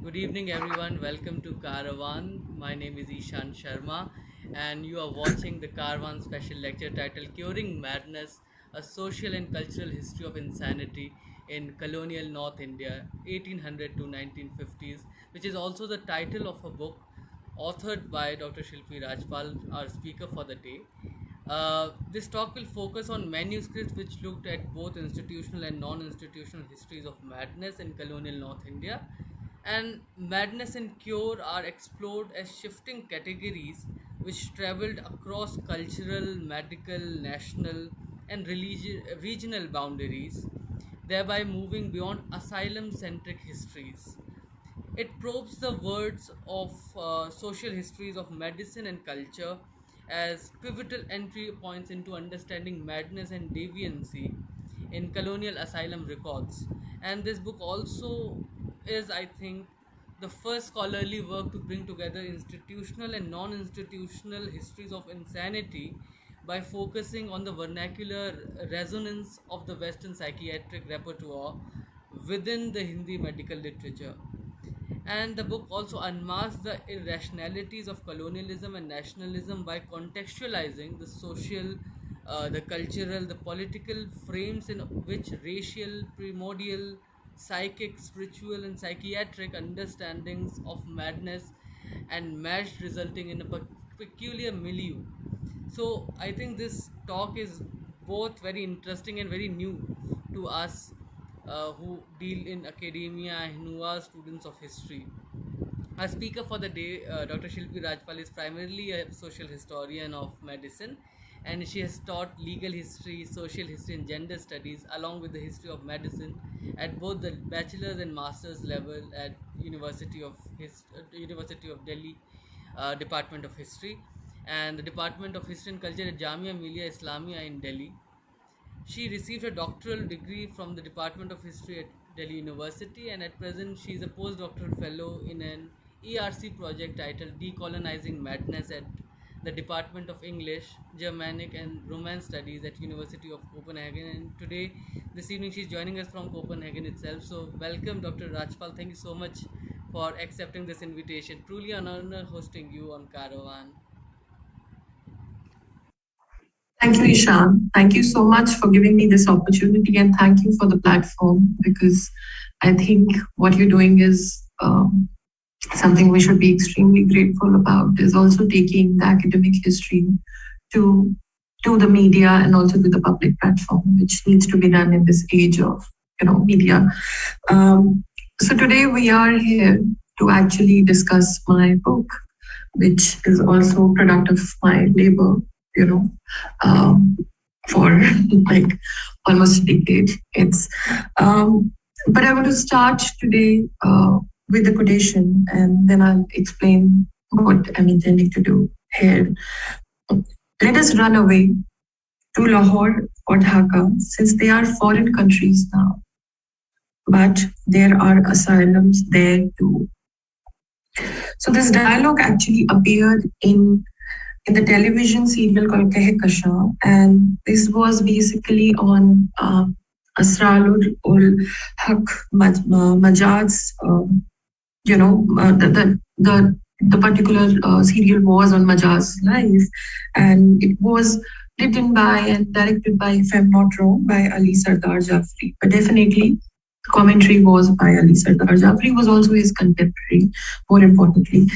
Good evening, everyone. Welcome to Caravan. My name is Ishan Sharma, and you are watching the Caravan special lecture titled Curing Madness, a Social and Cultural History of Insanity in Colonial North India, 1800 to 1950s, which is also the title of a book authored by Dr. Shilpi Rajpal, our speaker for the day. This talk will focus on manuscripts which looked at both institutional and non institutional histories of madness in colonial North India. And madness and cure are explored as shifting categories which traveled across cultural, medical, national, and regional boundaries, thereby moving beyond asylum centric histories. It probes the words of social histories of medicine and culture as pivotal entry points into understanding madness and deviancy in colonial asylum records. And this book also is, I think, the first scholarly work to bring together institutional and non institutional histories of insanity by focusing on the vernacular resonance of the Western psychiatric repertoire within the Hindi medical literature. And the book also unmasks the irrationalities of colonialism and nationalism by contextualizing the social, the cultural, the political frames in which racial, primordial, psychic, spiritual, and psychiatric understandings of madness and meshed, resulting in a peculiar milieu. So I think this talk is both very interesting and very new to us who deal in academia and who are students of history. Our speaker for the day, Dr. Shilpi Rajpal, is primarily a social historian of medicine, and she has taught legal history, social history, and gender studies, along with the history of medicine, at both the bachelor's and master's level at University of Delhi, Department of History, and the Department of History and Culture at Jamia Millia Islamia in Delhi. She received her doctoral degree from the Department of History at Delhi University, and at present she is a postdoctoral fellow in an ERC project titled Decolonizing Madness at the Department of English, Germanic and Romance Studies at University of Copenhagen. And today, this evening, she's joining us from Copenhagen itself. So welcome, Dr. Rajpal. Thank you so much for accepting this invitation. Truly an honor hosting you on Caravan. Thank you, Ishan. Thank you so much for giving me this opportunity and thank you for the platform because I think what you're doing is something we should be extremely grateful about is also taking the academic history to to the media and also to the public platform, which needs to be done in this age of media. Um, so today we are here to actually discuss my book, which is also a product of my labor, you know, um, for like almost a decade. But I want to start today with the quotation, and then I'll explain what I'm intending to do here. Let us run away to Lahore or Dhaka, since they are foreign countries now. But there are asylums there too. So this dialogue actually appeared in the television serial called Keh Kasha, and this was basically on Asrarul ul Haq Majad's, the particular serial was on Majaz's life, and it was written by and directed by, if I'm not wrong, by Ali Sardar Jafri. But definitely, commentary was by Ali Sardar Jafri, was also his contemporary, more importantly.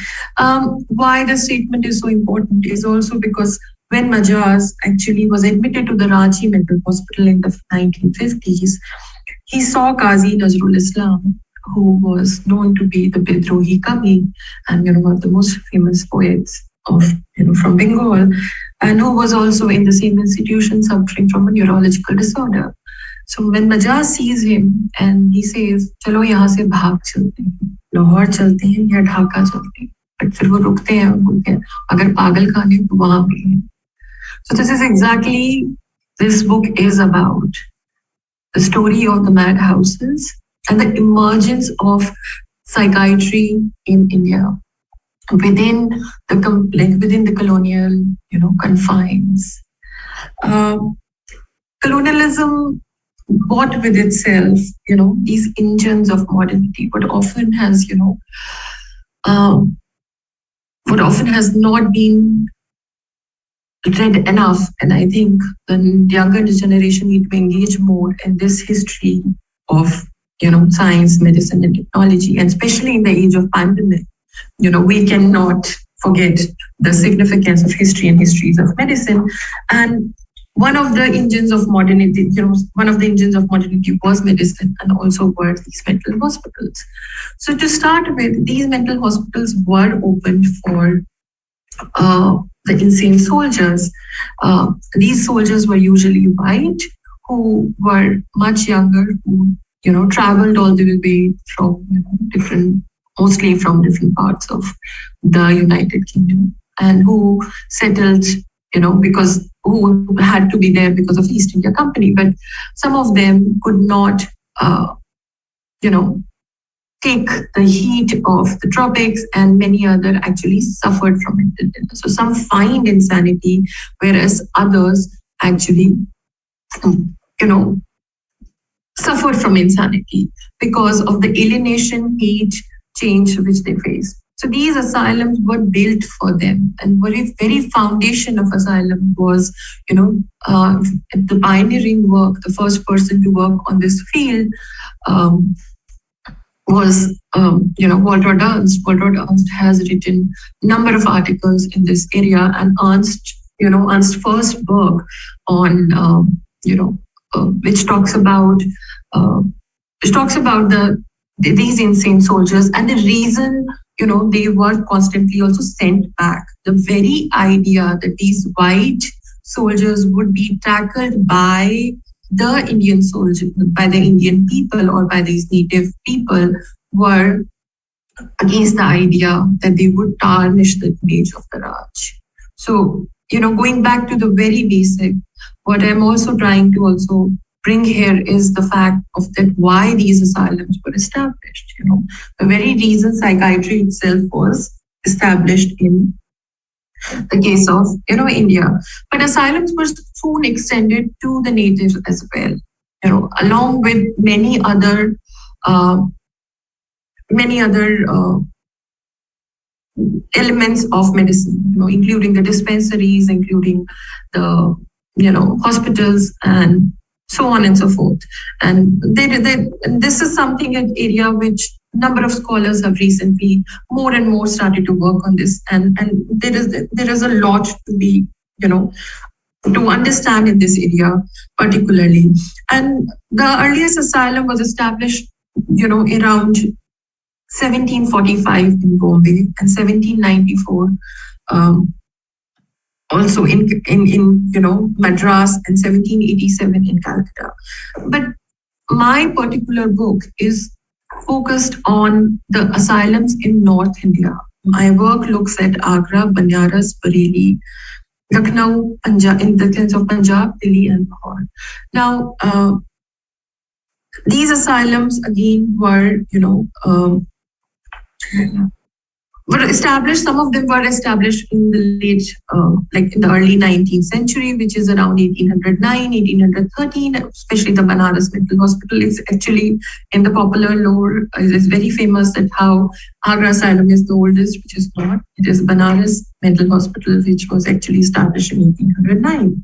Why the statement is so important is also because when Majaz actually was admitted to the Ranchi Mental Hospital in the 1950s, he saw Qazi Nazrul Islam, who was known to be the Bidrohi Kavi and one of the most famous poets of from Bengal, and who was also in the same institution suffering from a neurological disorder. So when Majaz sees him and he says, "चलो यहाँ से भाग चलते हैं, लाहौर चलते हैं या ढाका चलते हैं," but फिर वो रुकते हैं और बोलते हैं, "अगर पागल खाने तो वहाँ भी है." So this is exactly this book is about the story of the madhouses and the emergence of psychiatry in India within the colonial confines. Colonialism brought with itself, these engines of modernity, uh, what often has not been read enough. And I think the younger generation need to engage more in this history of, science, medicine, and technology, and especially in the age of pandemic. We cannot forget the significance of history and histories of medicine. And one of the engines of modernity was medicine, and also were these mental hospitals. So to start with, these mental hospitals were opened for the insane soldiers. These soldiers were usually white, who were much younger, who traveled all the way from mostly from different parts of the United Kingdom, and who settled, because who had to be there because of East India Company. But some of them could not, you know, take the heat of the tropics, and many other actually suffered from mental illness. So some find insanity, whereas others actually, you know, suffered from insanity because of the alienation, hate, change which they face. So these asylums were built for them, and very foundation of asylum was, the pioneering work. The first person to work on this field um, was Walter Ernst. Walter Ernst has written number of articles in this area, and Ernst's first book on which talks about these insane soldiers, and the reason they were constantly also sent back. The very idea that these white soldiers would be tackled by the Indian soldier, by the Indian people, or by these native people, were against the idea that they would tarnish the image of the Raj. So, going back to the very basic, what I'm also trying to also bring here is the fact of that why these asylums were established. The very reason psychiatry itself was established in the case of India, but asylums were soon extended to the natives as well. Along with uh, many other elements of medicine, including the dispensaries, including the hospitals, and so on and so forth. And this is something, an area which number of scholars have recently more and more started to work on this, and there is a lot to be to understand in this area particularly. And the earliest asylum was established around 1745 in Bombay, and 1794 also in Madras, and 1787 in Calcutta. But my particular book is focused on the asylums in North India. My work looks at Agra, Banaras, Bareilly, Lucknow, Punjab, in the sense of Punjab, Delhi, and Lahore. Now, these asylums again were established. Some of them were established in the late, like in the early 19th century, which is around 1809, 1813. Especially the Banaras Mental Hospital is actually, in the popular lore, is very famous that how Agra Asylum is the oldest, which is not. It is Banaras Mental Hospital, which was actually established in 1809.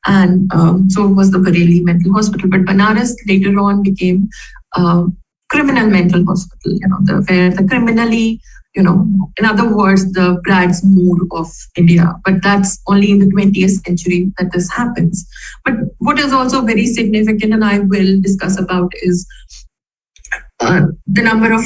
And so was the Bareilly Mental Hospital. But Banaras later on became criminal mental hospital, where the criminally, in other words, the Brad's mood of India. But that's only in the 20th century that this happens. But what is also very significant, and I will discuss about, is the number of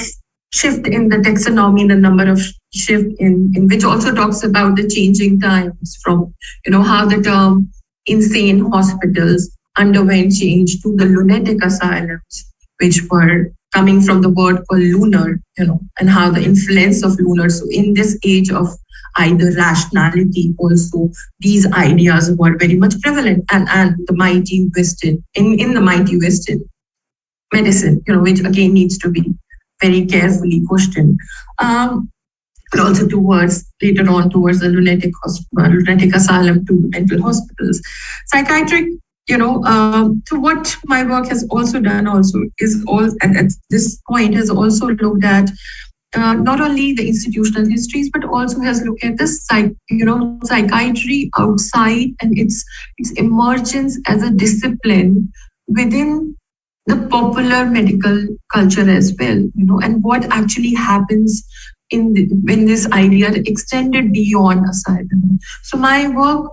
shift in the taxonomy, the number of shift in which also talks about the changing times from, how the term insane hospitals underwent change to the lunatic asylums, which were coming from the word called lunar, and how the influence of lunar. So in this age of either rationality, also these ideas were very much prevalent, and the mighty Western, in the mighty Western medicine, which again needs to be very carefully questioned. But also later on towards the lunatic asylum to the mental hospitals. Psychiatric So what my work has also done also is all at this point has also looked at not only the institutional histories but also has looked at the psychiatry outside and its emergence as a discipline within the popular medical culture as well, and what actually happens when this idea extended beyond asylum. So my work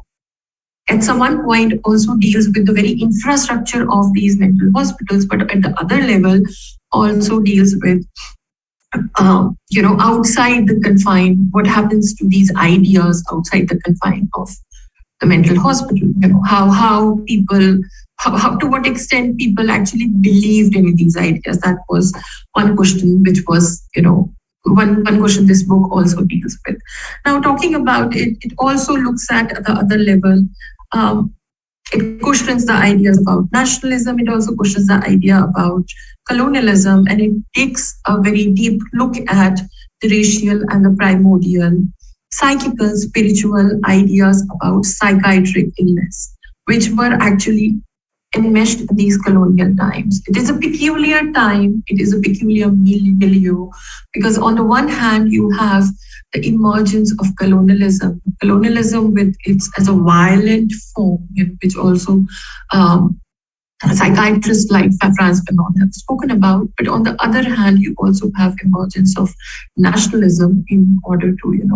at some one point also deals with the very infrastructure of these mental hospitals, but at the other level also deals with outside the confine, what happens to these ideas outside the confine of the mental hospital, how people, how to what extent people actually believed in these ideas. That was one question, which was, one question this book also deals with. Now, talking about it, it also looks at the other level. Um, it questions the ideas about nationalism. It also questions the idea about colonialism, and it takes a very deep look at the racial and the primordial psychical, spiritual ideas about psychiatric illness, which were actually enmeshed in these colonial times. It is a peculiar time, it is a peculiar milieu, because on the one hand, you have the emergence of colonialism with its as a violent form, which also psychiatrists like Franz Fanon have spoken about. But on the other hand, you also have emergence of nationalism in order to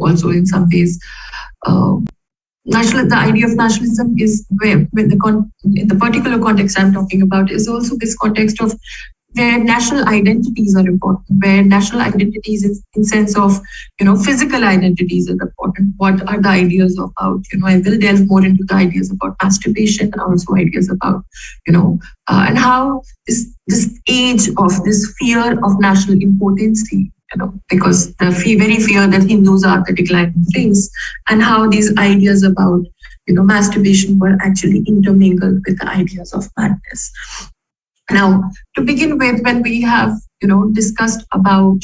also in some ways uh, the idea of nationalism is where when in the particular context I'm talking about is also this context of where national identities are important, where national identities in sense of physical identities is important. What are the ideas about, I will delve more into the ideas about masturbation and also ideas about and how this age of this fear of national impotency, because the very fear that Hindus are the declining race, and how these ideas about masturbation were actually intermingled with the ideas of madness. Now, to begin with, when we have discussed about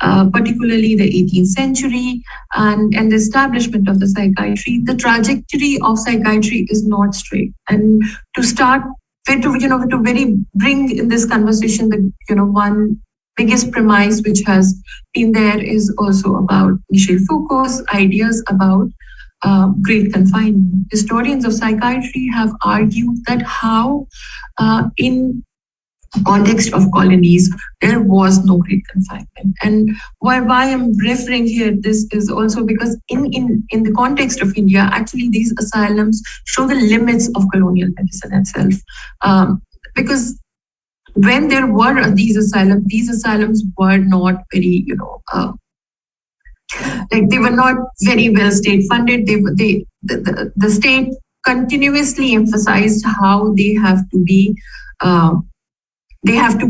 particularly the 18th century and the establishment of the psychiatry, the trajectory of psychiatry is not straight. And to start with, to very bring in this conversation the one biggest premise which has been there is also about Michel Foucault's ideas about great confinement. Historians of psychiatry have argued that how in context of colonies, there was no great confinement. And why I'm referring here, this is also because in the context of India, actually these asylums show the limits of colonial medicine itself. Because when there were these asylums were not very, like they were not very well state funded. The state continuously emphasized how they have to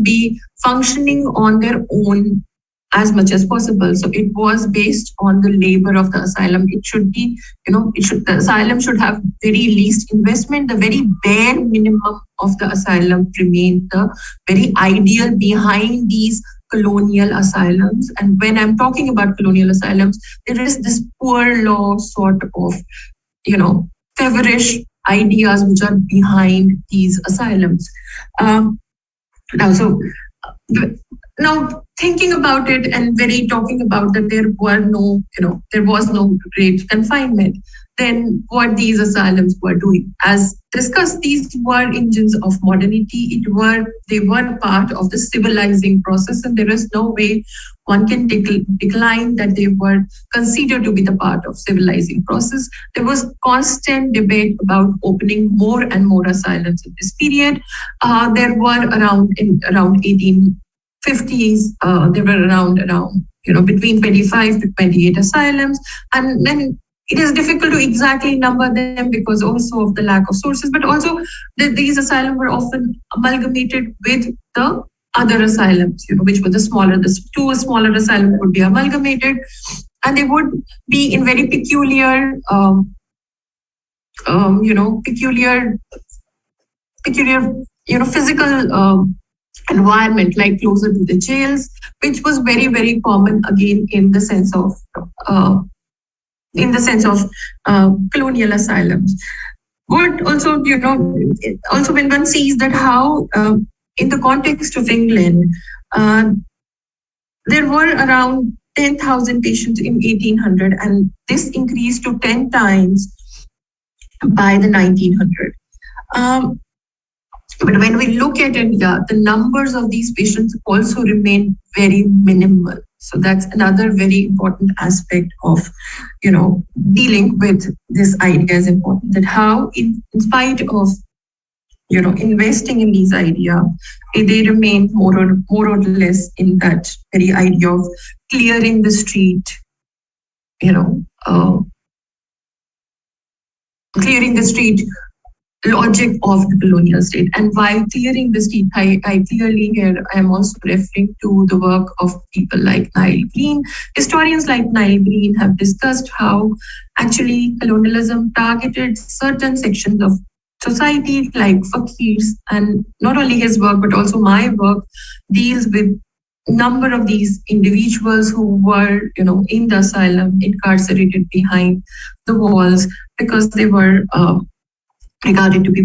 be functioning on their own as much as possible. So it was based on the labor of the asylum. It should be, the asylum should have very least investment. The very bare minimum of the asylum remained the very ideal behind these colonial asylums. And when I'm talking about colonial asylums, there is this poor law sort of, feverish ideas which are behind these asylums. Now, so now thinking about it and very talking about that there was no great confinement, then what these asylums were doing. As discussed, these were engines of modernity. They were part of the civilizing process, and there is no way one can decline that they were considered to be the part of civilizing process. There was constant debate about opening more and more asylums in this period. There were around 1850s, there were around between 25 to 28 asylums, and then it is difficult to exactly number them because also of the lack of sources, but also these asylums were often amalgamated with the other asylums, which were the two smaller asylums would be amalgamated, and they would be in very peculiar, physical environment, like closer to the jails, which was very, very common again in the sense of in the sense of colonial asylums. What also, also when one sees that how in the context of England, uh, there were around 10,000 patients in 1800, and this increased to 10 times by the 1900. Um, but when we look at India, the numbers of these patients also remain very minimal. So that's another very important aspect of, dealing with this idea is important. That how, in spite of investing in these ideas, they remain more or less in that very idea of clearing the street, you know, uh, clearing the street logic of the colonial state. And while clearing the street, I clearly here I am also referring to the work of people like Niall Green. Historians like Niall Green have discussed how actually colonialism targeted certain sections of society like fakirs, and not only his work but also my work deals with number of these individuals who were in the asylum incarcerated behind the walls because they were regarded to be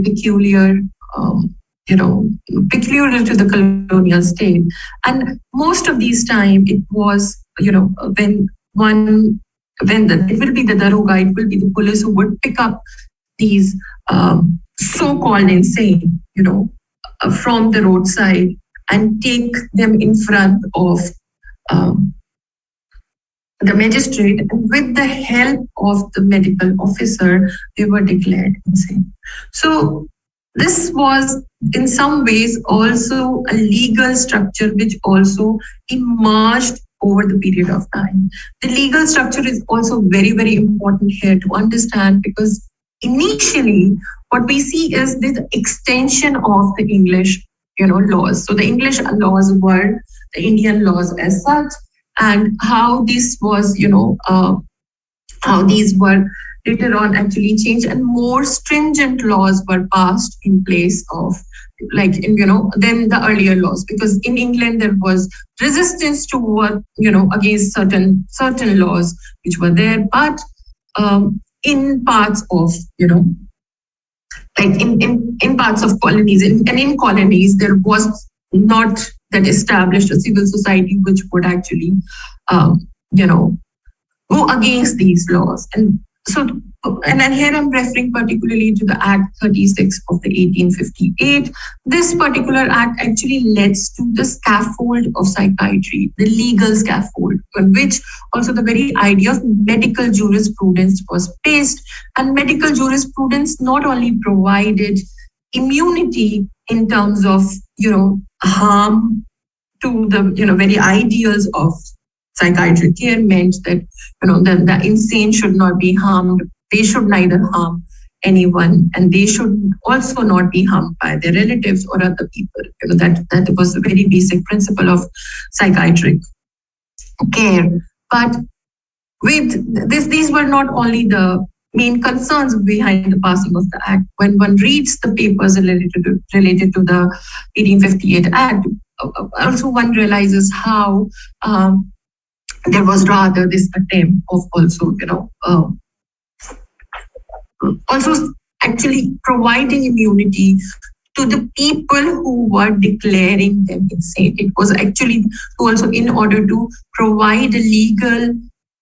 um, you know, peculiar to the colonial state. And most of these time, it was, one, it will be the daroga, it will be the police who would pick up these so-called insane, from the roadside and take them in front of um, the magistrate, and with the help of the medical officer, they were declared insane. So this was in some ways also a legal structure which also emerged over the period of time. The legal structure is also very, very important here to understand, because initially what we see is this extension of the English laws. So the English laws were the Indian laws as such, and how this was, how these were later on actually changed, and more stringent laws were passed in place of, like, than the earlier laws, because in England there was resistance to work, against certain laws which were there, but in parts of, like in parts of colonies, and in colonies there was not that established a civil society which would actually, um, you know, go against these laws. And so, and then here I'm referring particularly to the Act 36 of the 1858. This particular act actually leads to the scaffold of psychiatry, the legal scaffold, on which also the very idea of medical jurisprudence was based. And medical jurisprudence not only provided immunity in terms of, harm to the, very ideals of psychiatric care, meant that the insane should not be harmed. They should neither harm anyone, and they should also not be harmed by their relatives or other people. That was the very basic principle of psychiatric care. But with this, these were not only the main concerns behind the passing of the act. When one reads the papers related to the 1858 Act, also one realizes how there was rather this attempt of also, also actually providing immunity to the people who were declaring them insane. It was actually also in order to provide a legal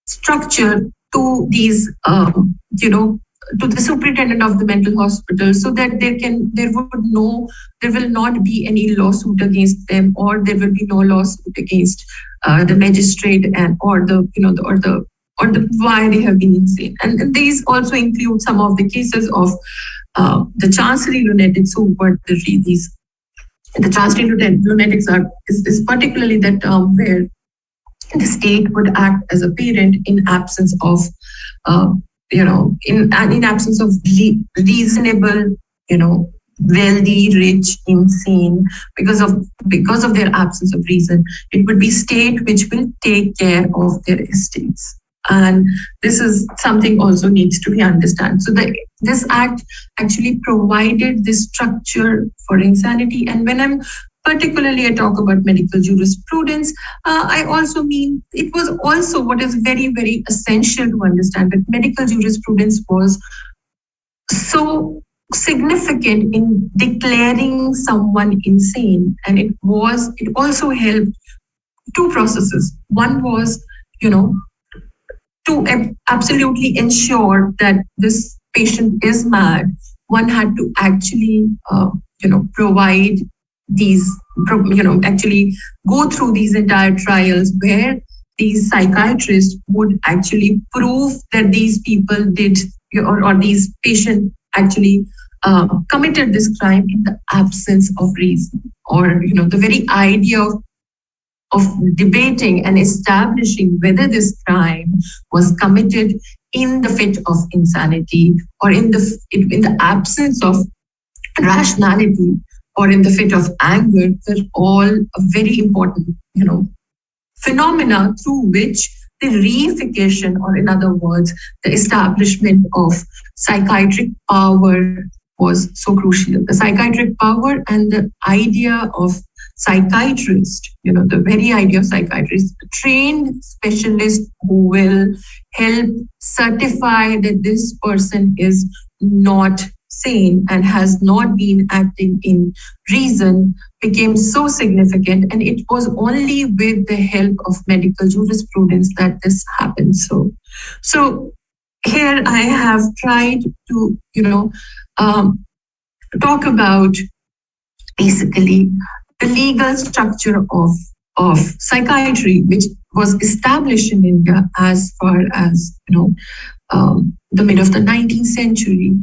structure to these, to the superintendent of the mental hospital, so that there will not be any lawsuit against them, or there will be no lawsuit against the magistrate, and or the why they have been insane. And these also include some of the cases of the chancery lunatics who were these. The chancery lunatics is particularly that term where the state would act as a parent in absence of, in absence of reasonable, wealthy, rich, insane, because of their absence of reason. It would be state which will take care of their estates. And this is something also needs to be understood. So this act actually provided this structure for insanity. And when I'm particularly I talk about medical jurisprudence, I also mean it was also what is very, very essential to understand that medical jurisprudence was so significant in declaring someone insane. And it also helped two processes. One was, you know, to absolutely ensure that this patient is mad, one had to actually, provide these, actually go through these entire trials where these psychiatrists would actually prove that these people did, or these patients actually committed this crime in the absence of reason, or the very idea of debating and establishing whether this crime was committed in the fit of insanity, or in the absence of rationality, or in the fit of anger, were all a very important phenomena through which the reification, or in other words, the establishment of psychiatric power was so crucial. The psychiatric power and the idea of psychiatrist, the very idea of psychiatrist, trained specialist who will help certify that this person is not sane and has not been acting in reason, became so significant. And it was only with the help of medical jurisprudence that this happened. So here I have tried to, talk about basically the legal structure of psychiatry, which was established in India as far as the mid of the 19th century.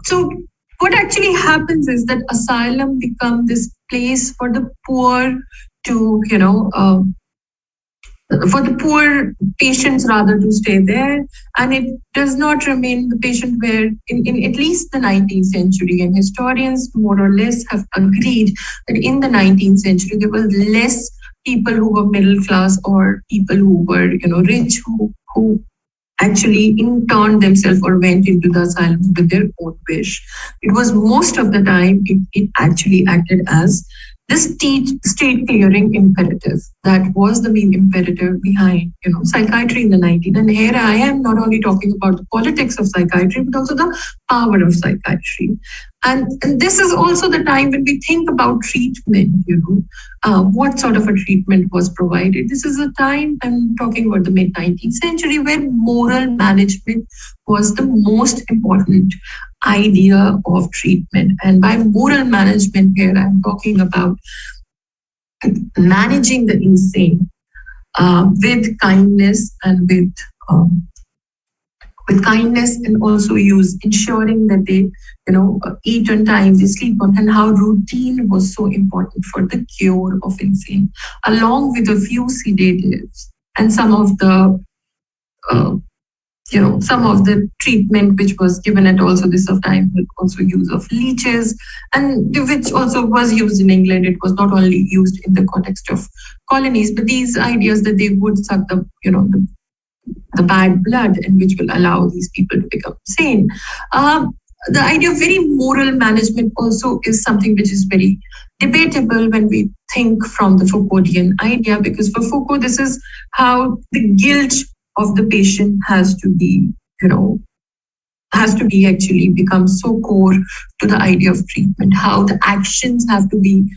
So what actually happens is that asylum becomes this place for the poor to, for the poor patients rather to stay there, and it does not remain the patient where in at least the 19th century, and historians more or less have agreed that in the 19th century there was less people who were middle class or people who were rich who actually interned themselves or went into the asylum with their own wish. It was most of the time it actually acted as this state clearing imperative. That was the main imperative behind psychiatry in the 19th. And here I am not only talking about the politics of psychiatry, but also the power of psychiatry. And this is also the time when we think about treatment, what sort of a treatment was provided. This is a time, I'm talking about the mid 19th century, where moral management was the most important idea of treatment. And by moral management here, I'm talking about managing the insane with kindness and with kindness, and also ensuring that they eat on time, they sleep on, and how routine was so important for the cure of insane, along with a few sedatives and some of the some of the treatment which was given at also this of time, with also use of leeches, and which also was used in England. It was not only used in the context of colonies, but these ideas that they would suck the bad blood, and which will allow these people to become sane. The idea of very moral management also is something which is very debatable when we think from the Foucauldian idea, because for Foucault, this is how the guilt of the patient has to be, actually become so core to the idea of treatment, how their actions have to be,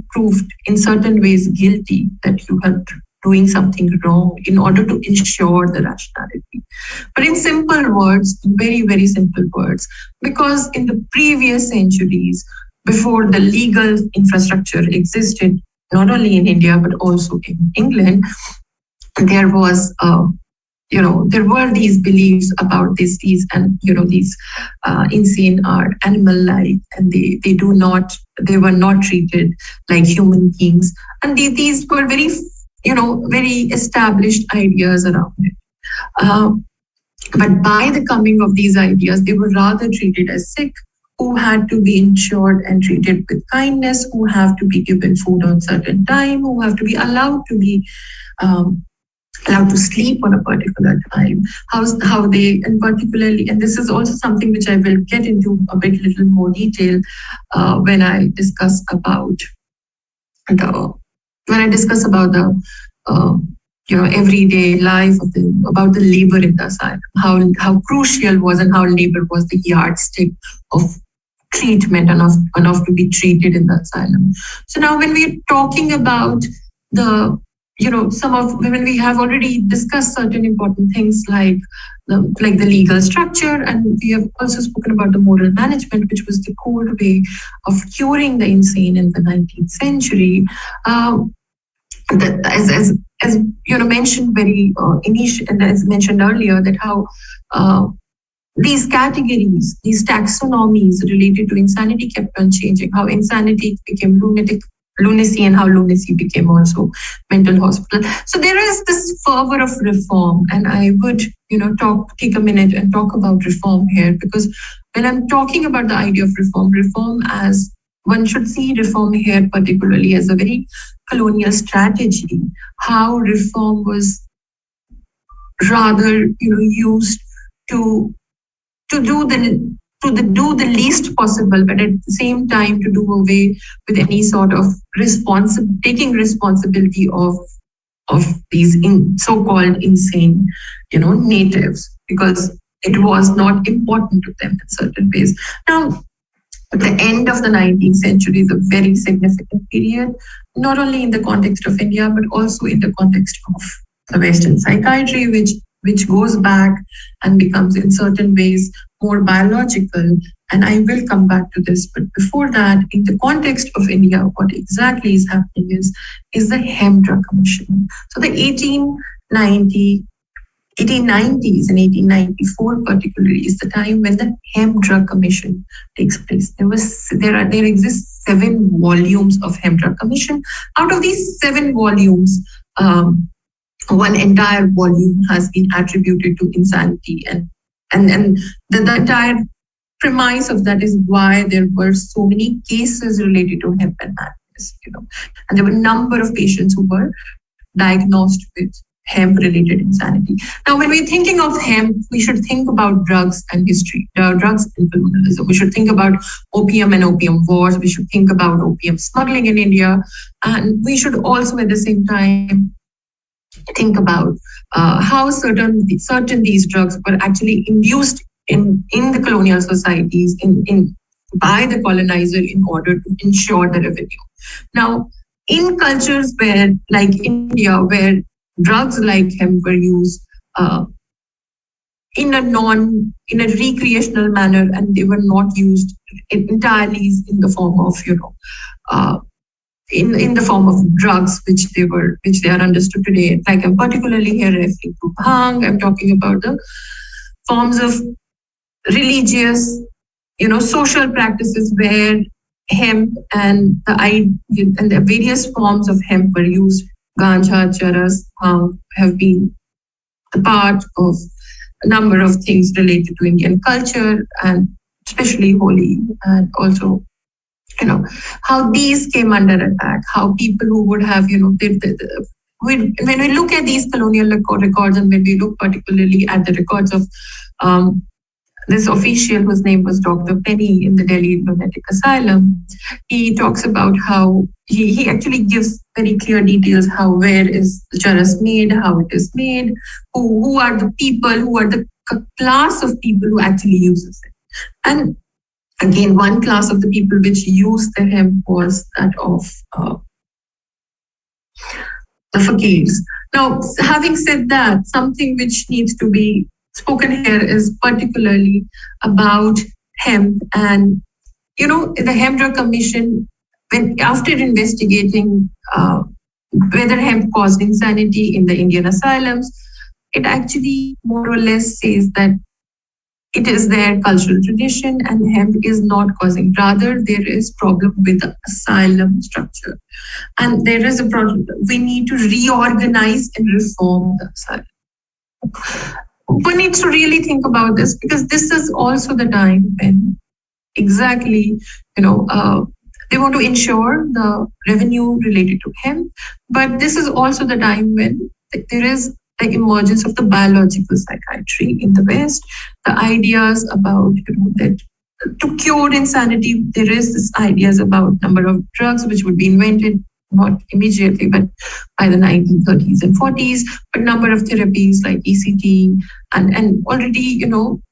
proved in certain ways guilty, that you are doing something wrong in order to ensure the rationality. But in simple words, very, very simple words, because in the previous centuries, before the legal infrastructure existed, not only in India, but also in England, there was there were these beliefs about these and these insane are animal-like, and they were not treated like human beings, and these were very very established ideas around it. But by the coming of these ideas, they were rather treated as sick, who had to be insured and treated with kindness, who have to be given food on certain time, who have to be allowed to be allowed to sleep on a particular time, how they, and particularly, and this is also something which I will get into a bit little more detail when I discuss about the the uh, everyday life of about the labor in the asylum, how crucial was and how labor was the yardstick of treatment enough to be treated in the asylum. So now when we're talking about the some of when we have already discussed certain important things like the legal structure, and we have also spoken about the moral management, which was the core way of curing the insane in the 19th century. Um, as mentioned very initial, and as mentioned earlier, that how uh, these categories, these taxonomies related to insanity kept on changing. How insanity became lunacy, and how lunacy became also mental hospital. So there is this fervor of reform, and I would, take a minute and talk about reform here, because when I'm talking about the idea of reform, reform as one should see reform here particularly as a very colonial strategy. How reform was rather, used to to do the do the least possible, but at the same time to do away with any sort of taking responsibility of these so-called insane, natives, because it was not important to them in certain ways. Now, the end of the 19th century is a very significant period, not only in the context of India, but also in the context of the Western psychiatry, which goes back and becomes in certain ways more biological. And I will come back to this. But before that, in the context of India, what exactly is happening is the Hemp Drug Commission. So the 1890s and 1894 particularly is the time when the Hemp Drug Commission takes place. There exist 7 volumes of Hemp Drug Commission. Out of these 7 volumes, one entire volume has been attributed to insanity, and the entire premise of that is why there were so many cases related to hemp and madness, and there were a number of patients who were diagnosed with hemp related insanity. Now, when we're thinking of hemp, we should think about drugs and history, drugs and colonialism. We should think about opium and opium wars. We should think about opium smuggling in India. And we should also at the same time think about how certain these drugs were actually induced in the colonial societies in by the colonizer in order to ensure the revenue. Now, in cultures where, like India, where drugs like hemp were used in a recreational manner, and they were not used entirely in the form of in the form of drugs, which they are understood today. Like I'm particularly here referring to bhang. I'm talking about the forms of religious, social practices where hemp and the various forms of hemp were used. Ganja, charas, have been a part of a number of things related to Indian culture, and especially Holi, and also how these came under attack, how people who would have, when we look at these colonial records, and when we look particularly at the records of this official whose name was Dr. Penny in the Delhi Lunatic Asylum, he talks about how he actually gives very clear details how where is the charas made, how it is made, who are the people, who are the class of people who actually uses it. And again, one class of the people which used the hemp was that of the fakirs. Now, having said that, something which needs to be spoken here is particularly about hemp. And, the Hemp Drug Commission, when after investigating whether hemp caused insanity in the Indian asylums, it actually more or less says that it is their cultural tradition and hemp is not causing. Rather, there is problem with the asylum structure. And there is a problem. We need to reorganize and reform the asylum. One needs to really think about this, because this is also the time when exactly, they want to ensure the revenue related to hemp. But this is also the time when there is the emergence of the biological psychiatry in the West, the ideas about that to cure insanity, there is this ideas about number of drugs which would be invented not immediately, but by the 1930s and 40s, but number of therapies like ECT, and already the,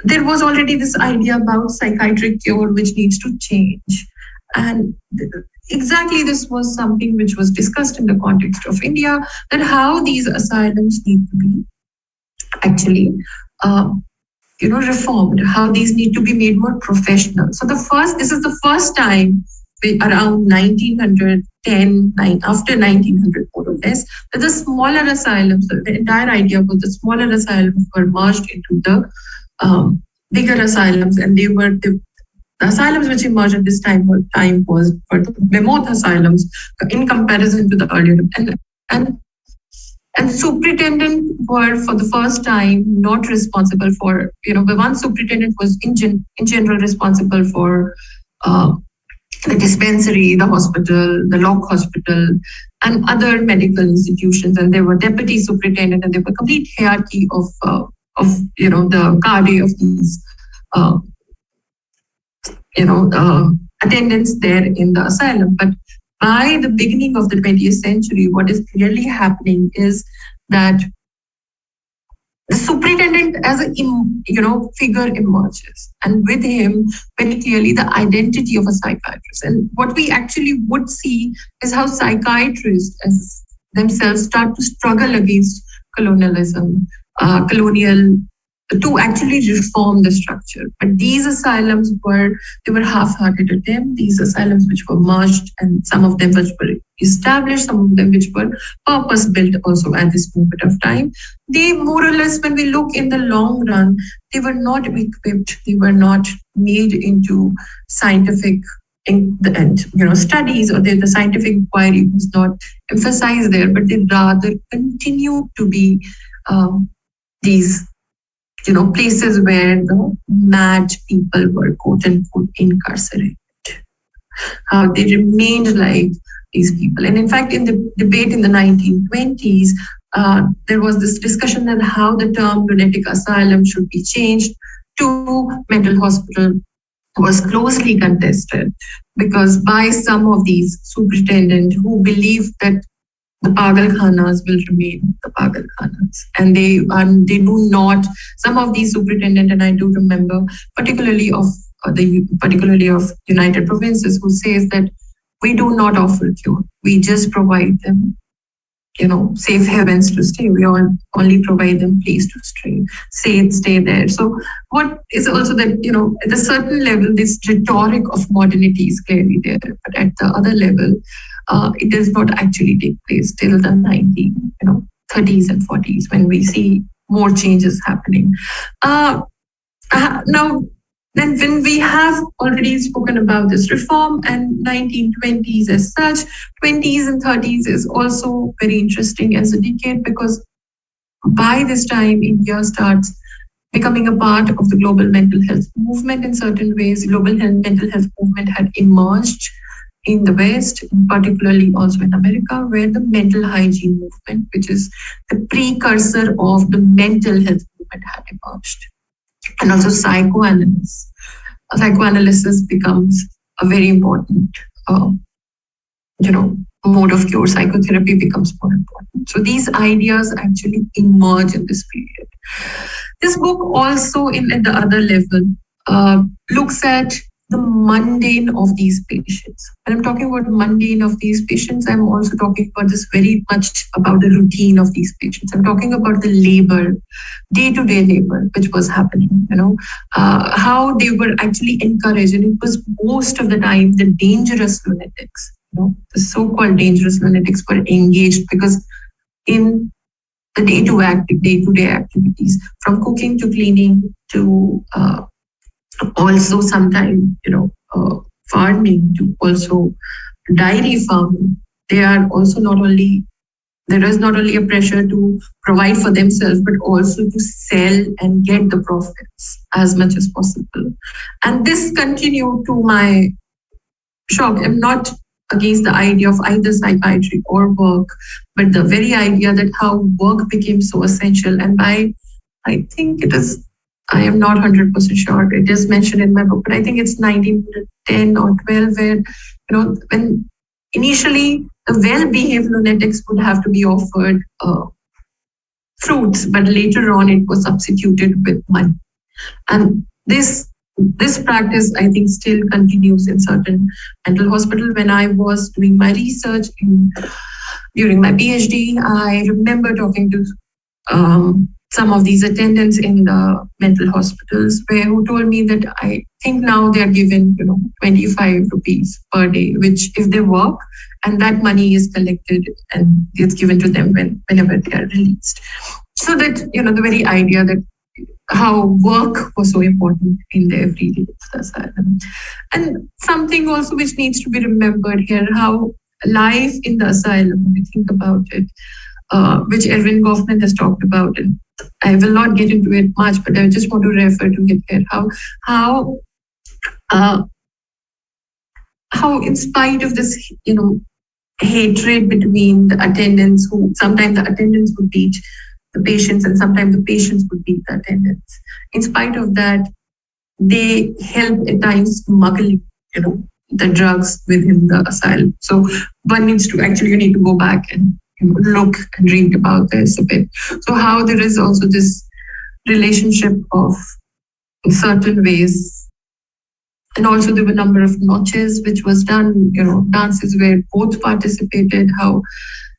there was already this idea about psychiatric cure which needs to change. And exactly this was something which was discussed in the context of India, that how these asylums need to be actually reformed, how these need to be made more professional. So this is the first time around 1910, after 1900 more or less, that the smaller asylums, the entire idea was the smaller asylums were merged into the bigger asylums, and they were the asylums which emerged at this time was for the mammoth asylums in comparison to the earlier, and and superintendent were for the first time not responsible for, the one superintendent was in general responsible for the dispensary, the hospital, the lock hospital, and other medical institutions. And there were deputy superintendent, and there were complete hierarchy of the cadre of these attendants there in the asylum. But by the beginning of the 20th century, what is clearly happening is that the superintendent as a figure emerges, and with him very clearly the identity of a psychiatrist. And what we actually would see is how psychiatrists as themselves start to struggle against colonialism, to actually reform the structure. But these asylums were half-hearted attempts. These asylums which were merged, and some of them which were established, some of them which were purpose-built also at this moment of time. They more or less, when we look in the long run, they were not equipped, they were not made into scientific studies, or the scientific inquiry was not emphasized there, but they rather continue to be these places where the mad people were quote unquote incarcerated. How they remained like these people. And in fact, in the debate in the 1920s, there was this discussion that how the term lunatic asylum should be changed to mental hospital was closely contested, because by some of these superintendents who believed that the pagalkhanas will remain the pagalkhanas, and they do not. Some of these superintendents, and I do remember, particularly of United Provinces, who says that we do not offer cure. We just provide them, safe havens to stay. We only provide them place to stay there. So what is also that, at a certain level, this rhetoric of modernity is clearly there, but at the other level, it does not actually take place till the 1930s and 40s, when we see more changes happening. Now, then when we have already spoken about this reform and 1920s as such, 20s and 30s is also very interesting as a decade, because by this time India starts becoming a part of the global mental health movement in certain ways. Global mental health movement had emerged in the West, particularly also in America, where the mental hygiene movement, which is the precursor of the mental health movement, had emerged. And also psychoanalysis. Psychoanalysis becomes a very important, mode of cure. Psychotherapy becomes more important. So these ideas actually emerge in this period. This book also, at the other level, looks at the mundane of these patients. When I'm talking about mundane of these patients, I'm also talking about this very much about the routine of these patients. I'm talking about the labor, day-to-day labor, which was happening, how they were actually encouraged. And it was most of the time the dangerous lunatics, the so-called dangerous lunatics were engaged, because in the day-to-day activities, from cooking to cleaning to also sometimes, farming, to also dairy farming. They are also there is not only a pressure to provide for themselves, but also to sell and get the profits as much as possible. And this continued, to my shock. I'm not against the idea of either psychiatry or work, but the very idea that how work became so essential. And by, I think it is, I am not 100% sure, it is mentioned in my book, but I think it's 1910 or 12, where, when initially the well-behaved lunatics would have to be offered fruits, but later on it was substituted with money. And this practice, I think, still continues in certain mental hospital. When I was doing my research during my PhD, I remember talking to some of these attendants in the mental hospitals, who told me that I think now they are given 25 rupees per day, which if they work, and that money is collected and it's given to them whenever they are released. So that the very idea that how work was so important in the everyday asylum. And something also which needs to be remembered here, how life in the asylum, when we think about it, which Erwin Goffman has talked about, and I will not get into it much, but I just want to refer to it here, how in spite of this, hatred between the attendants, who sometimes the attendants would beat the patients and sometimes the patients would beat the attendants. In spite of that, they help at times smuggle, the drugs within the asylum. So one needs to actually, you need to go back and look and read about this a bit. So how there is also this relationship of, in certain ways, and also there were a number of notches which was done, dances where both participated, how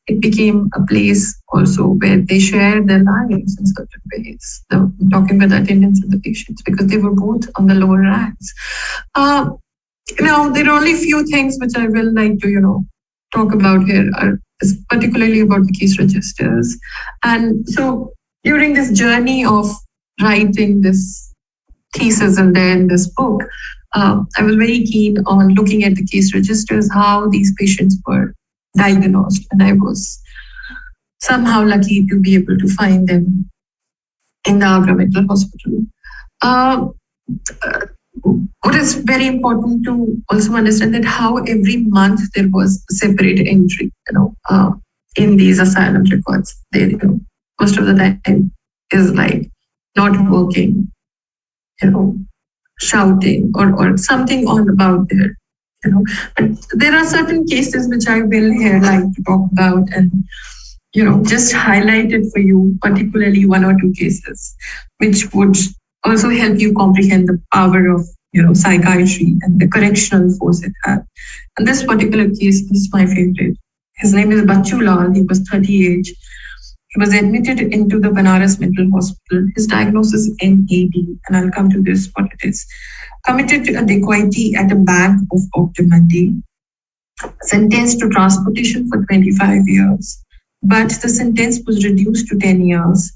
it became a place also where they shared their lives in certain ways. I'm talking about the attendants and the patients, because they were both on the lower ranks. Now, there are only few things which I will like to, talk about here, is particularly about the case registers. And so during this journey of writing this thesis and then this book, I was very keen on looking at the case registers, how these patients were diagnosed, and I was somehow lucky to be able to find them in the Agra Mental Hospital. What is very important to also understand that how every month there was a separate entry, in these asylum records. They, most of the time is like not working, shouting or something on about there. But there are certain cases which I will here like to talk about and just highlight it for you, particularly one or two cases, which would also help you comprehend the power of psychiatry and the correctional force it had. And this particular case is my favorite. His name is Bachu Lal. He was 38. He was admitted into the Banaras Mental Hospital. His diagnosis is NAD, and I'll come to this, what it is. Committed to a dacoity at a bank of Octomandi, sentenced to transportation for 25 years, but the sentence was reduced to 10 years.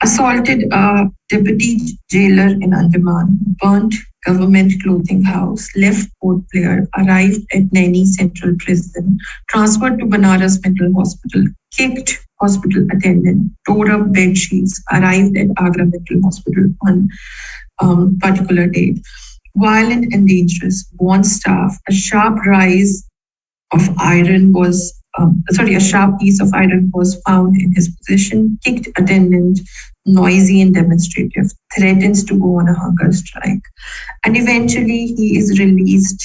Assaulted a deputy jailer in Andaman, burnt government clothing house, left port player, arrived at Naini Central Prison, transferred to Banaras Mental Hospital, kicked hospital attendant, tore up bed sheets, arrived at Agra Mental Hospital on particular date. Violent and dangerous, warned staff, a sharp a sharp piece of iron was found in his possession, kicked attendant, noisy and demonstrative, threatens to go on a hunger strike. And eventually he is released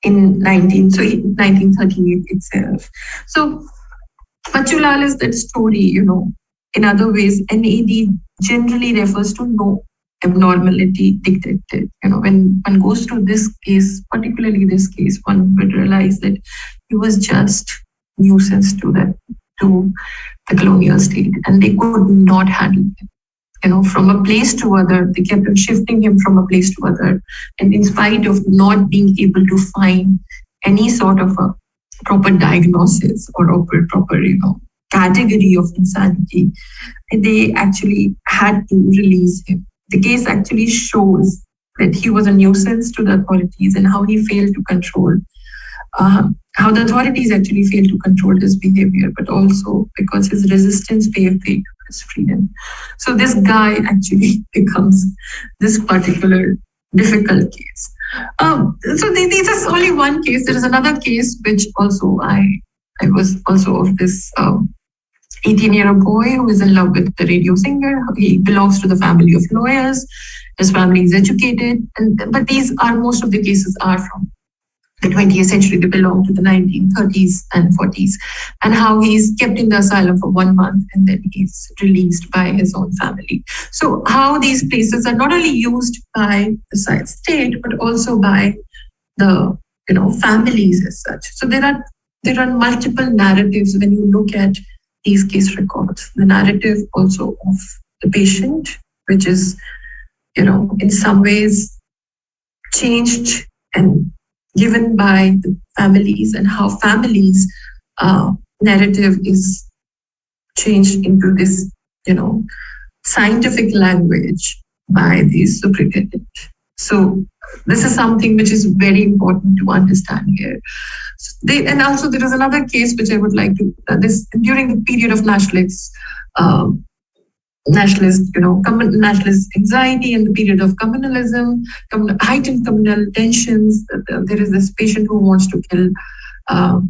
in 1938 itself. So Pachulal is that story, in other ways, NAD generally refers to no abnormality detected. When one goes through this case, particularly this case, one would realize that he was just nuisance to the colonial state, and they could not handle him. From a place to other, they kept on shifting him from a place to other, and in spite of not being able to find any sort of a proper diagnosis or proper category of insanity, they actually had to release him. The case actually shows that he was a nuisance to the authorities and how he failed to control, how the authorities actually failed to control his behavior, but also because his resistance paved way to his freedom. So this guy actually becomes this particular difficult case. So these is only one case. There is another case which also I was also of this 18-year-old boy who is in love with the radio singer. He belongs to the family of lawyers. His family is educated, and but these are most of the cases are from the 20th century. They belong to the 1930s and 40s, and how he's kept in the asylum for 1 month and then he's released by his own family. So how these places are not only used by the state but also by the families as such. So there are multiple narratives when you look at these case records. The narrative also of the patient, which is in some ways changed and given by the families, and how families narrative is changed into this scientific language by the superintendent. So this is something which is very important to understand here. And also there is another case which I would like to this during the period of nationalists. Nationalist anxiety and the period of communalism, heightened communal tensions. There is this patient who wants to kill all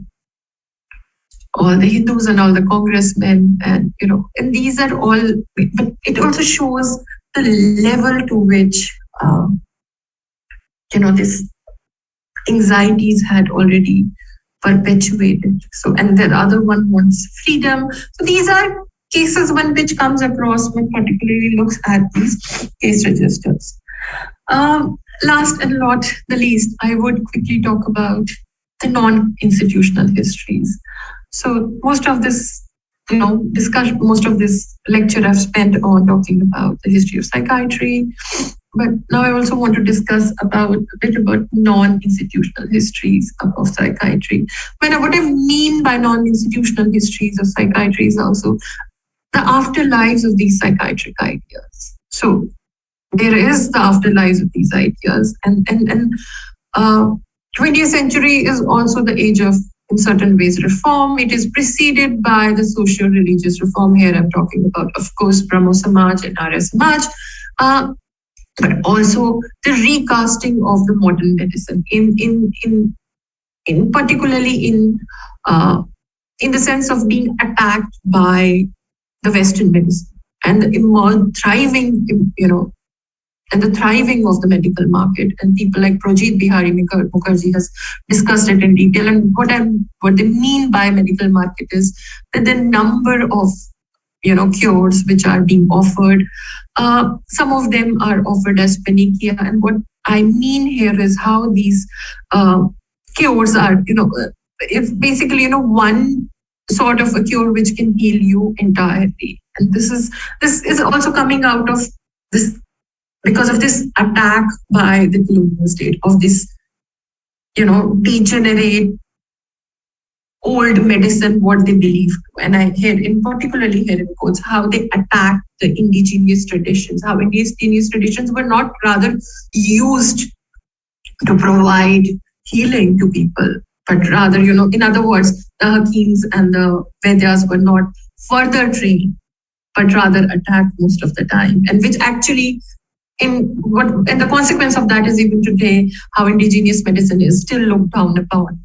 the Hindus and all the congressmen, and and these are all. But it also shows the level to which this anxieties had already perpetuated. So, and the other one wants freedom. So these are cases one which comes across when particularly looks at these case registers. Last and not the least, I would quickly talk about the non-institutional histories. So most of this, discussion, most of this lecture I've spent on talking about the history of psychiatry. But now I also want to discuss a bit about non-institutional histories of psychiatry. What I mean by non-institutional histories of psychiatry is also the afterlives of these psychiatric ideas. So there is the afterlives of these ideas, and 20th century is also the age of, in certain ways, reform. It is preceded by the socio-religious reform. Here I'm talking about, of course, Brahmo Samaj and Arya Samaj, but also the recasting of the modern medicine in particularly in the sense of being attacked by the Western medicine and the thriving, and the thriving of the medical market. And people like Projit Bihari Mukherjee has discussed it in detail. And what they mean by medical market is that the number of cures which are being offered, some of them are offered as panacea. And what I mean here is how these cures are, if basically one sort of a cure which can heal you entirely. And this is also coming out of this because of this attack by the colonial state of this degenerate old medicine, what they believe. And I hear particularly here in quotes how they attack the indigenous traditions, how indigenous traditions were not rather used to provide healing to people, but rather, in other words, the Hakims and the Vedas were not further trained, but rather attacked most of the time. And which actually, and the consequence of that is even today, how indigenous medicine is still looked down upon.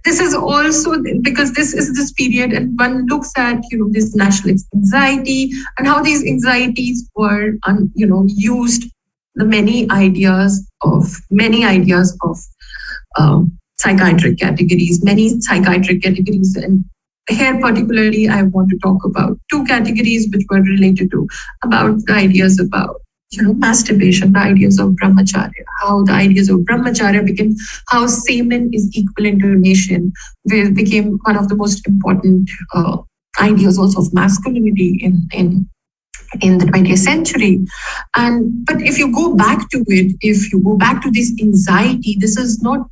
This is also because this is this period, and one looks at this nationalist anxiety and how these anxieties were used. The many ideas of psychiatric categories, and here particularly I want to talk about two categories which were related to about the ideas about masturbation, the ideas of brahmacharya, how the ideas of brahmacharya became, how semen is equivalent to nation, became one of the most important ideas also of masculinity in the 20th century. But if you go back to it, if you go back to this anxiety, this is not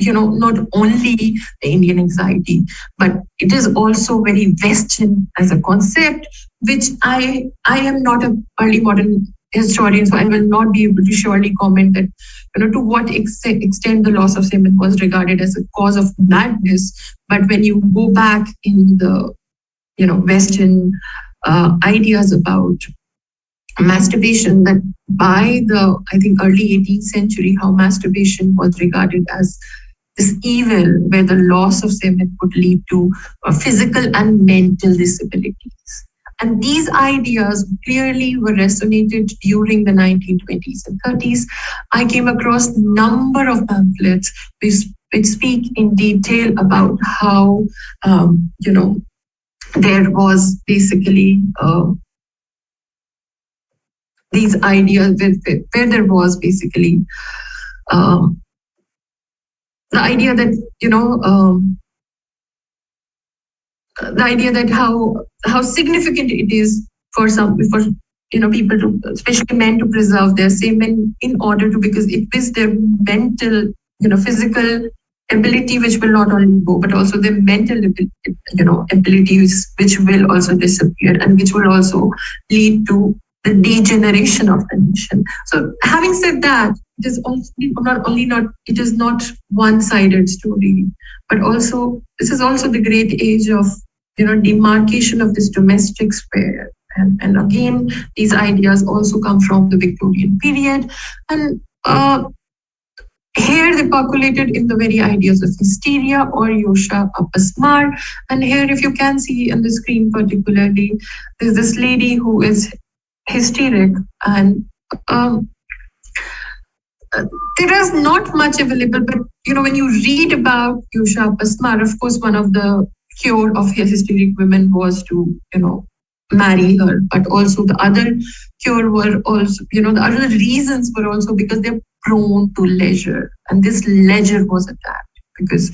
not only the Indian anxiety, but it is also very Western as a concept, which I am not an early modern historian, so I will not be able to surely comment that to what extent the loss of semen was regarded as a cause of madness. But when you go back in the Western ideas about masturbation, that by the, I think, early 18th century, how masturbation was regarded as this evil where the loss of semen would lead to physical and mental disabilities. And these ideas clearly were resonated during the 1920s and 30s. I came across a number of pamphlets which speak in detail about how, there was basically these ideas where there was basically um, the idea that, the idea that how significant it is for people to, especially men, to preserve their semen in order to, because it is their mental, physical ability which will not only go, but also their mental abilities which will also disappear, and which will also lead to the degeneration of the nation. So having said that, it is also not it is not one-sided story, but also this is also the great age of demarcation of this domestic sphere. And again, these ideas also come from the Victorian period. And here they populated in the very ideas of hysteria or Yosha Apasmar. And here, if you can see on the screen particularly, there's this lady who is hysteric, and there is not much available, but when you read about Yosha Apasmar, of course, one of the cure of hysteric women was to, marry her. But also the other cure were also, the other reasons were also because they're prone to leisure. And this leisure was attacked because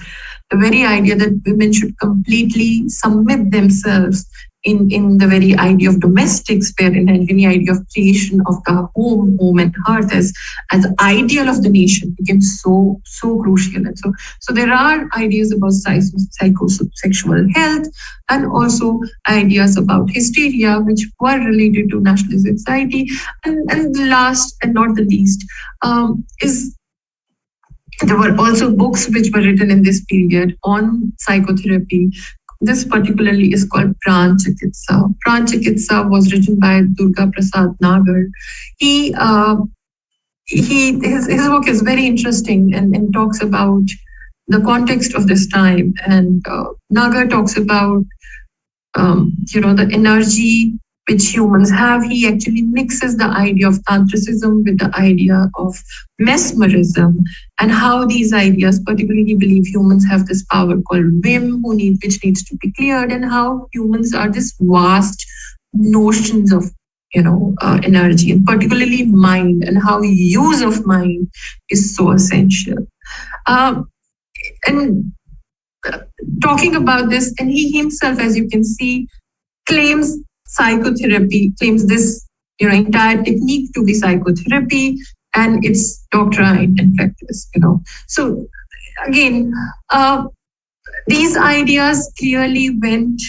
the very idea that women should completely submit themselves in the very idea of domestic sphere, in any idea of creation of the home and hearth as ideal of the nation became so crucial. And so there are ideas about psychosexual health, and also ideas about hysteria, which were related to nationalist anxiety. And the last and not the least is there were also books which were written in this period on psychotherapy. This particularly is called Pran Chikitsa. Pran Chikitsa was written by Durga Prasad Nagar. His book is very interesting and talks about the context of this time. And Nagar talks about the energy which humans have. He actually mixes the idea of tantricism with the idea of mesmerism, and how these ideas, particularly believe humans have this power called whim, which needs to be cleared, and how humans are this vast notions of energy, and particularly mind, and how use of mind is so essential. And talking about this, and he himself, as you can see, claims this entire technique to be psychotherapy, and its doctrine and practice. So again, these ideas clearly went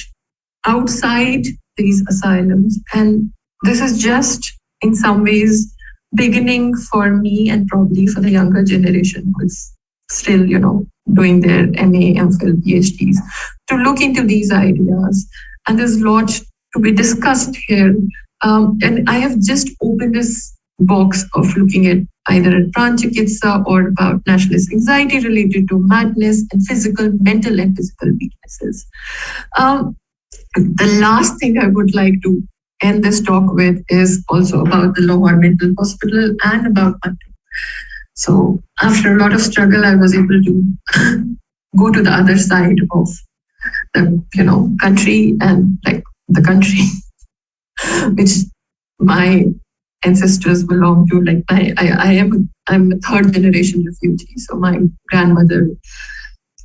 outside these asylums, and this is just in some ways beginning for me, and probably for the younger generation who's still doing their MA, MPhil, PhDs, to look into these ideas. And there's a lot to be discussed here. And I have just opened this box of looking at either at Pran Chikitsa or about nationalist anxiety related to madness and mental and physical weaknesses. The last thing I would like to end this talk with is also about the Lahore Mental Hospital and about Mantu. So after a lot of struggle, I was able to go to the other side of the country, and like the country which my ancestors belong to. Like I'm a third generation refugee. So my grandmother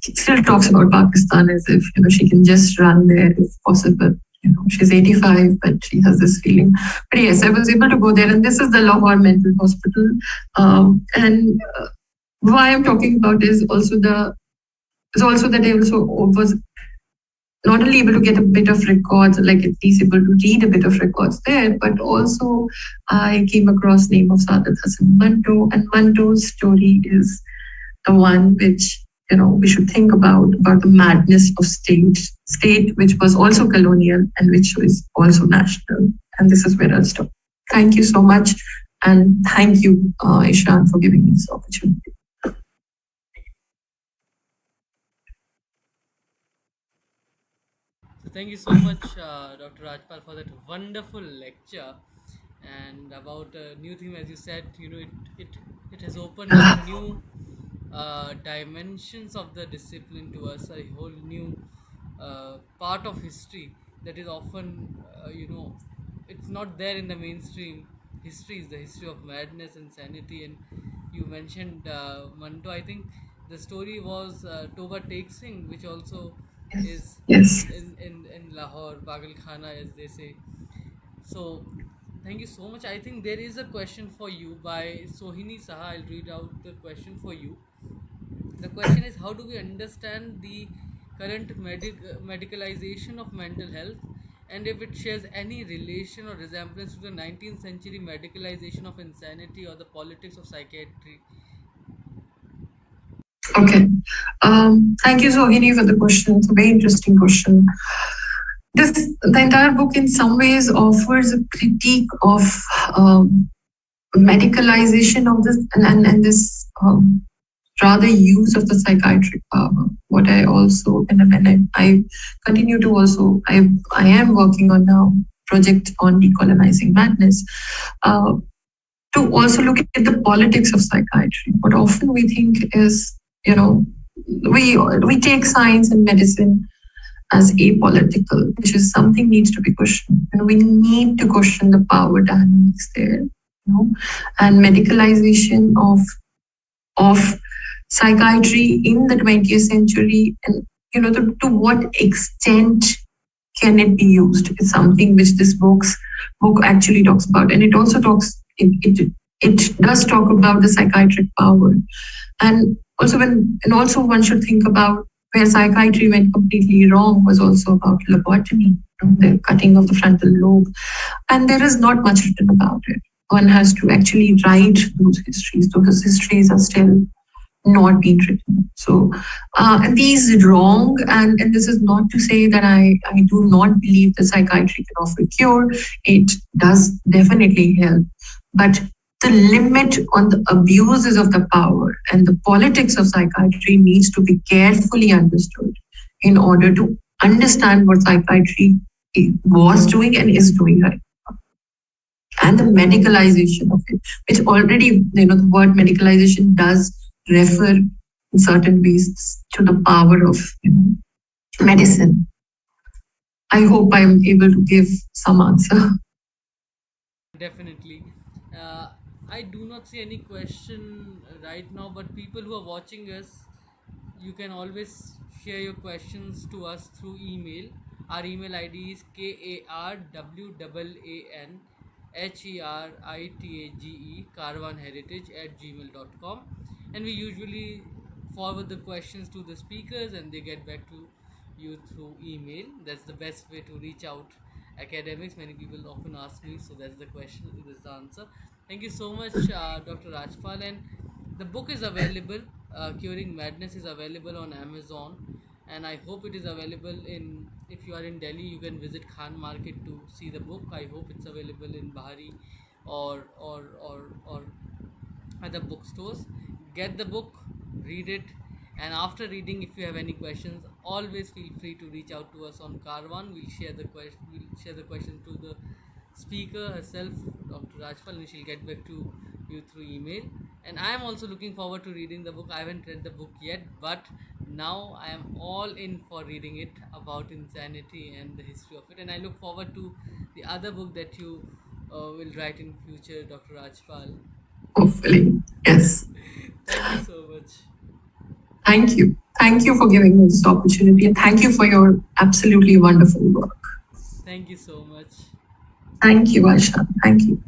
still talks about Pakistan as if she can just run there if possible. She's 85, but she has this feeling. But yes, I was able to go there, and this is the Lahore Mental Hospital. And why I'm talking about is also that I also was not only able to get a bit of records, like at least able to read a bit of records there, but also I came across name of Saadat Hasan Manto, and Manto's story is the one which we should think about the madness of state which was also colonial and which was also national. And this is where I'll stop. Thank you so much. And thank you, Ishan, for giving me this opportunity. So thank you so much, Dr. Rajpal, for that wonderful lecture. And about a new theme, as you said, it has opened up new dimensions of the discipline to us, a whole new part of history that is often, it's not there in the mainstream history. Is the history of madness and sanity. And you mentioned Manto. I think the story was Toba Tek Singh, which also is Yes. in Lahore, Pagal Khana, as they say. So, thank you so much. I think there is a question for you by Sohini Saha. I'll read out the question for you. The question is, how do we understand the current medicalization of mental health, and if it shares any relation or resemblance to the 19th century medicalization of insanity or the politics of psychiatry? Okay. Thank you, Sohini, for the question. It's a very interesting question. The entire book, in some ways, offers a critique of medicalization of this and this rather use of the psychiatric power. What I also and I continue to also I am working on now project on decolonizing madness. Uh, to also look at the politics of psychiatry. What often we think is, you know, we take science and medicine as apolitical, which is something needs to be questioned. And we need to question the power dynamics there, and medicalization of psychiatry in the 20th century, and to what extent can it be used is something which this book actually talks about, and it also talks it does talk about the psychiatric power, and also one should think about where psychiatry went completely wrong was also about lobotomy, the cutting of the frontal lobe, and there is not much written about it. One has to actually write those histories. Those histories are still not being written. So, and these wrong, and this is not to say that I do not believe that psychiatry can offer a cure. It does definitely help. But the limit on the abuses of the power and the politics of psychiatry needs to be carefully understood in order to understand what psychiatry was doing and is doing right. And the medicalization of it, which already, the word medicalization does refer in certain ways to the power of medicine. I hope I'm able to give some answer. Definitely. I do not see any question right now, but people who are watching us, you can always share your questions to us through email. Our email ID is karwwanaheritagecarvanheritage @gmail.com, and we usually forward the questions to the speakers and they get back to you through email. That's the best way to reach out academics. Many people often ask me, so that's the question, that's the answer. Thank you so much, Dr. Rajpal. And the book is available, Curing Madness is available on Amazon, and I hope it is available in, if you are in Delhi, you can visit Khan Market to see the book. I hope it's available in Bahari or other bookstores. Get the book, read it, and after reading, if you have any questions, always feel free to reach out to us on Carvan. We'll share the question to the speaker herself, Dr. Rajpal, and she'll get back to you through email. And I am also looking forward to reading the book. I haven't read the book yet, but now I am all in for reading it, about insanity and the history of it. And I look forward to the other book that you will write in future, Dr. Rajpal. Hopefully, yes. Thank you so much. Thank you. Thank you for giving me this opportunity, and thank you for your absolutely wonderful work. Thank you so much. Thank you, Aisha. Thank you.